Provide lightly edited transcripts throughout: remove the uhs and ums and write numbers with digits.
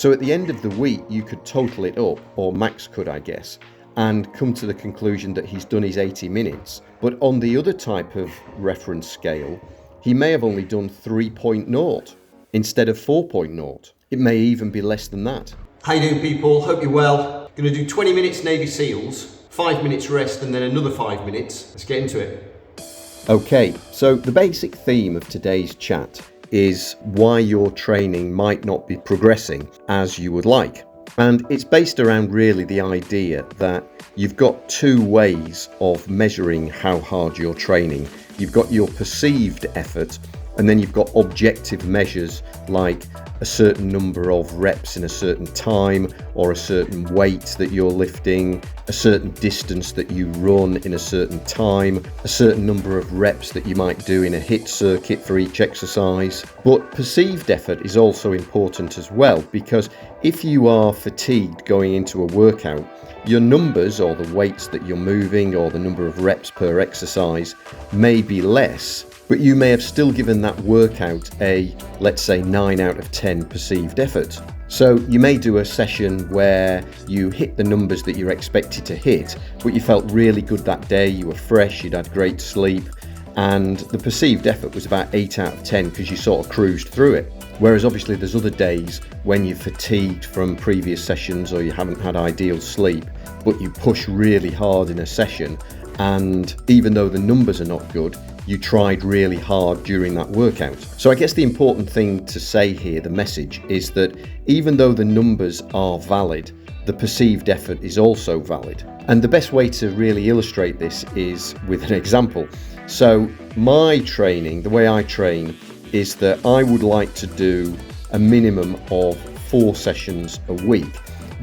So at the end of the week, you could total it up, or Max could, I guess, and come to the conclusion that he's done his 80 minutes. But on the other type of reference scale, he may have only done 3.0 instead of 4.0. It may even be less than that. How you doing, people? Hope you're well. Gonna do 20 minutes Navy SEALs, 5 minutes rest, and then another 5 minutes. Let's get into it. Okay, so the basic theme of today's chat is why your training might not be progressing as you would like. And it's based around really the idea that you've got two ways of measuring how hard you're training. You've got your perceived effort, and then you've got objective measures like a certain number of reps in a certain time, or a certain weight that you're lifting, a certain distance that you run in a certain time, a certain number of reps that you might do in a HIIT circuit for each exercise. But perceived effort is also important as well, because if you are fatigued going into a workout, your numbers, or the weights that you're moving, or the number of reps per exercise may be less, but you may have still given that workout a, let's say, 9 out of 10 perceived effort. So you may do a session where you hit the numbers that you're expected to hit, but you felt really good that day, you were fresh, you'd had great sleep, and the perceived effort was about 8 out of 10 because you sort of cruised through it. Whereas obviously there's other days when you're fatigued from previous sessions, or you haven't had ideal sleep, but you push really hard in a session, and even though the numbers are not good, you tried really hard during that workout. So I guess the important thing to say here, the message, is that even though the numbers are valid, the perceived effort is also valid. And the best way to really illustrate this is with an example. So my training, the way I train, is that I would like to do a minimum of 4 sessions a week.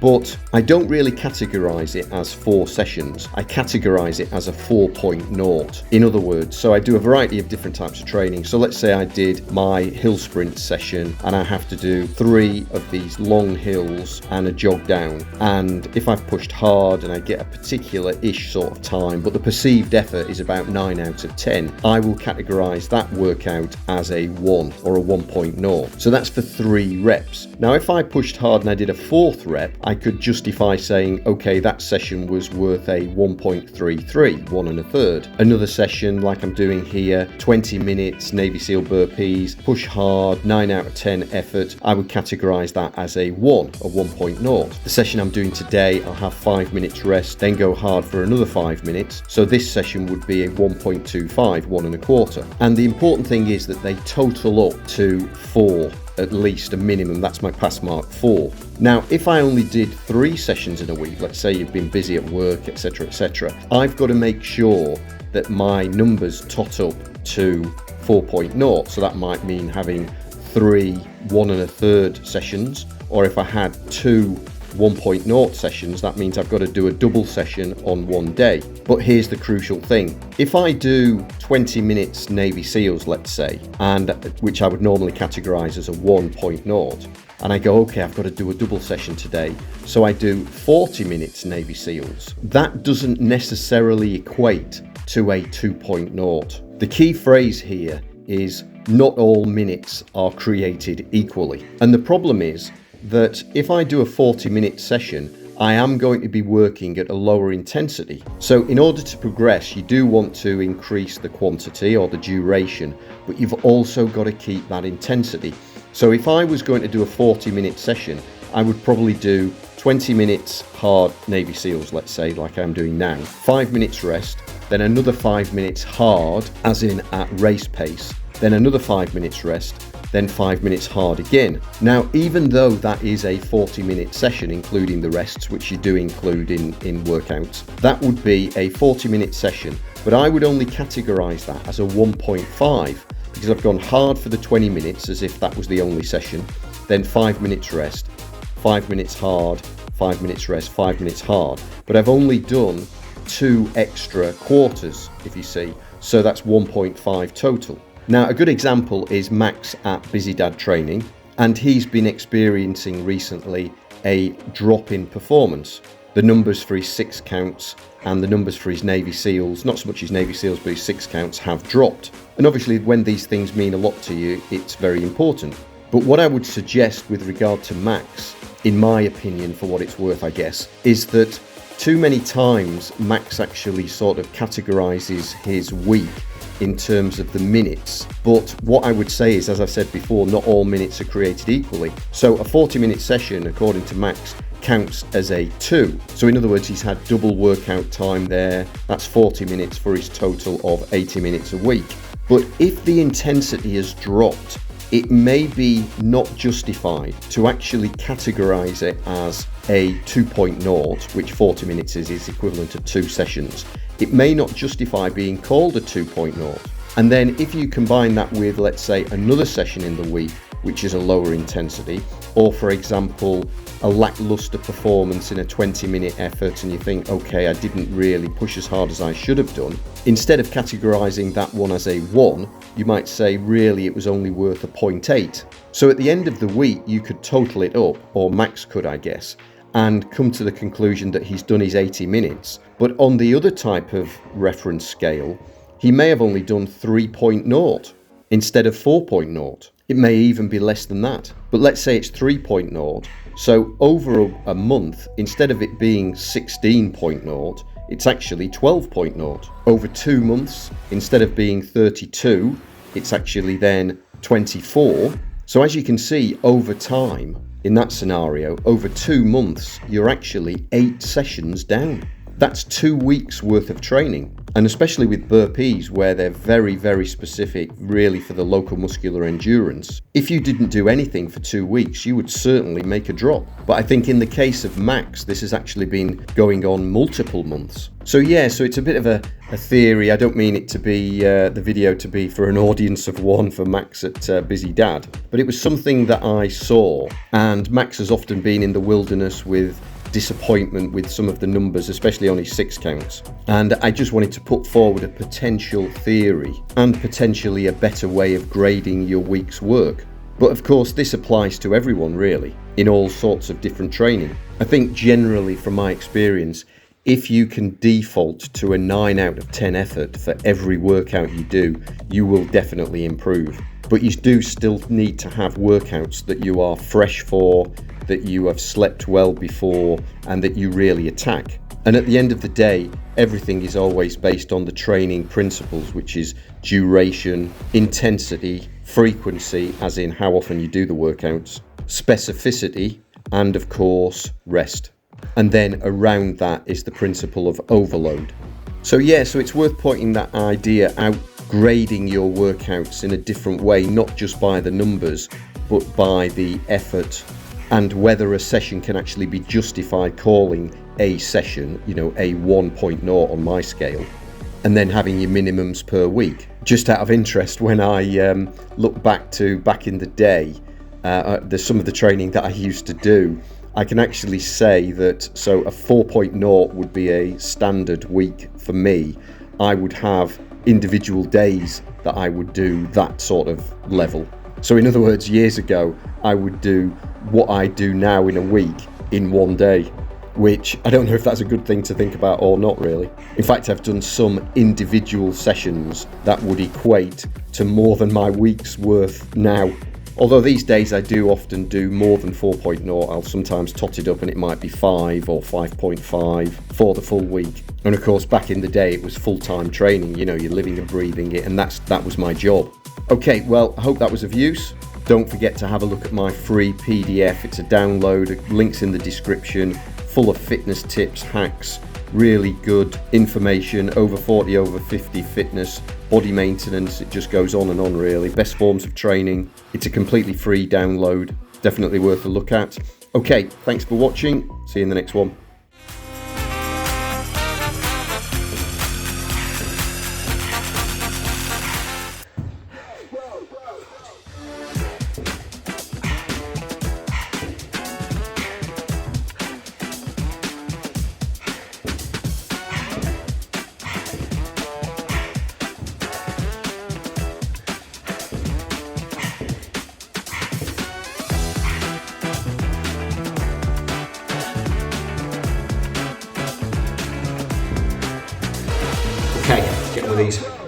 But I don't really categorize it as 4 sessions. I categorize it as a 4.0. In other words, so I do a variety of different types of training. So let's say I did my hill sprint session and I have to do 3 of these long hills and a jog down. And if I've pushed hard and I get a particular-ish sort of time, but the perceived effort is about 9 out of 10, I will categorize that workout as a 1 or a 1.0. So that's for 3 reps. Now, if I pushed hard and I did a 4th rep, I could justify saying, okay, that session was worth a 1.33, 1 1/3. Another session like I'm doing here, 20 minutes Navy SEAL burpees, push hard, 9 out of 10 effort, I would categorize that as a 1, a 1.0. The session I'm doing today, I'll have 5 minutes rest, then go hard for another 5 minutes. So this session would be a 1.25, 1 1/4. And the important thing is that they total up to 4. At least a minimum. That's my pass mark, 4. Now, if I only did 3 sessions in a week, let's say you've been busy at work, etc., etc., I've got to make sure that my numbers tot up to 4.0. So that might mean having 3 1 1/3 sessions, or if I had 2 1.0 sessions, that means I've got to do a double session on one day. But here's the crucial thing. If I do 20 minutes Navy SEALs, let's say, and which I would normally categorize as a 1.0, and I go, okay, I've got to do a double session today, so I do 40 minutes Navy SEALs, that doesn't necessarily equate to a 2.0. The key phrase here is not all minutes are created equally. And the problem is that if I do a 40-minute session, I am going to be working at a lower intensity. So in order to progress, you do want to increase the quantity or the duration, but you've also got to keep that intensity. So if I was going to do a 40-minute session, I would probably do 20 minutes hard Navy SEALs, let's say, like I'm doing now, 5 minutes rest, then another 5 minutes hard, as in at race pace, then another 5 minutes rest, then 5 minutes hard again. Now, even though that is a 40-minute session, including the rests, which you do include in workouts, that would be a 40-minute session, but I would only categorize that as a 1.5 because I've gone hard for the 20 minutes as if that was the only session, then 5 minutes rest, 5 minutes hard, 5 minutes rest, 5 minutes hard, but I've only done 2 extra quarters, if you see, so that's 1.5 total. Now, a good example is Max at Busy Dad Training, and he's been experiencing recently a drop in performance. The numbers for his 6 counts and the numbers for his Navy SEALs, not so much his Navy SEALs, but his 6 counts have dropped. And obviously when these things mean a lot to you, it's very important. But what I would suggest with regard to Max in my opinion, for what it's worth, I guess, is that too many times Max actually sort of categorizes his week in terms of the minutes. But what I would say is, as I said before, not all minutes are created equally. So a 40-minute session, according to Max, counts as a 2. So in other words, he's had double workout time there. That's 40 minutes for his total of 80 minutes a week. But if the intensity has dropped, it may be not justified to actually categorize it as a 2.0, which 40 minutes is equivalent to 2 sessions. It may not justify being called a 2.0. And then if you combine that with, let's say, another session in the week, which is a lower intensity, or for example, a lackluster performance in a 20-minute effort, and you think, okay, I didn't really push as hard as I should have done, instead of categorizing that one as a 1, you might say really it was only worth a 0.8. So at the end of the week, you could total it up, or Max could, I guess, and come to the conclusion that he's done his 80 minutes. But on the other type of reference scale, he may have only done 3.0 instead of 4.0. It may even be less than that. But let's say it's 3.0. So over a month, instead of it being 16.0, it's actually 12.0. Over 2 months, instead of being 32, it's actually then 24. So as you can see, over time, in that scenario, over 2 months, you're actually 8 sessions down. That's 2 weeks worth of training. And especially with burpees, where they're very, very specific, really for the local muscular endurance, if you didn't do anything for 2 weeks, you would certainly make a drop. But I think in the case of Max, this has actually been going on multiple months. So yeah, so it's a bit of a theory. I don't mean it to be the video to be for an audience of one for Max at Busy Dad, but it was something that I saw. And Max has often been in the wilderness with disappointment with some of the numbers, especially on his 6 counts. And I just wanted to put forward a potential theory and potentially a better way of grading your week's work. But of course, this applies to everyone really, in all sorts of different training. I think generally from my experience, if you can default to a 9 out of 10 effort for every workout you do, you will definitely improve. But you do still need to have workouts that you are fresh for, that you have slept well before, and that you really attack. And at the end of the day, everything is always based on the training principles, which is duration, intensity, frequency, as in how often you do the workouts, specificity, and of course, rest. And then around that is the principle of overload. So yeah, so it's worth pointing that idea out, grading your workouts in a different way, not just by the numbers, but by the effort and whether a session can actually be justified calling a session, you know, a 1.0 on my scale, and then having your minimums per week. Just out of interest, when I look back in the day, there's some of the training that I used to do, I can actually say that, so a 4.0 would be a standard week for me. I would have individual days that I would do that sort of level. So in other words, years ago, I would do what I do now in a week in one day, which I don't know if that's a good thing to think about or not really. In fact, I've done some individual sessions that would equate to more than my week's worth now. Although these days I do often do more than 4.0, I'll sometimes tot it up and it might be 5 or 5.5 for the full week. And of course, back in the day, it was full-time training, you know, you're living and breathing it, and that was my job. Okay, well, I hope that was of use. Don't forget to have a look at my free PDF. It's a download, links in the description, full of fitness tips, hacks, really good information, over 40, over 50 fitness, body maintenance, it just goes on and on really. Best forms of training. It's a completely free download, definitely worth a look at. Okay, thanks for watching, see you in the next one. Okay, get one of these.